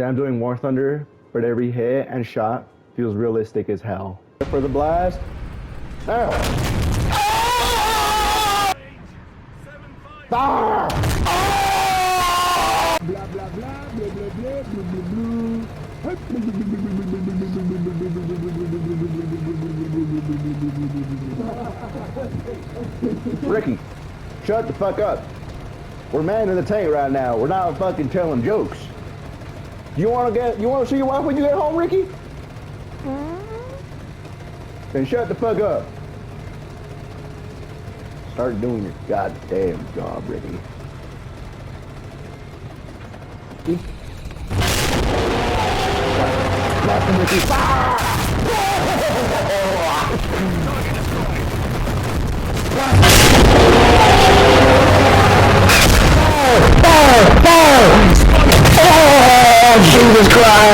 I'm doing War Thunder, but every hit and shot feels realistic as hell. For the blast. There. Ah! Blah blah blah blah blah blah blah blah. Ricky, shut the fuck up. We're manning the tank right now. We're not fucking telling jokes. You want to see your wife when you get home, Ricky? Then shut the fuck up. Start doing your goddamn job, Ricky. Ricky. Jesus Christ!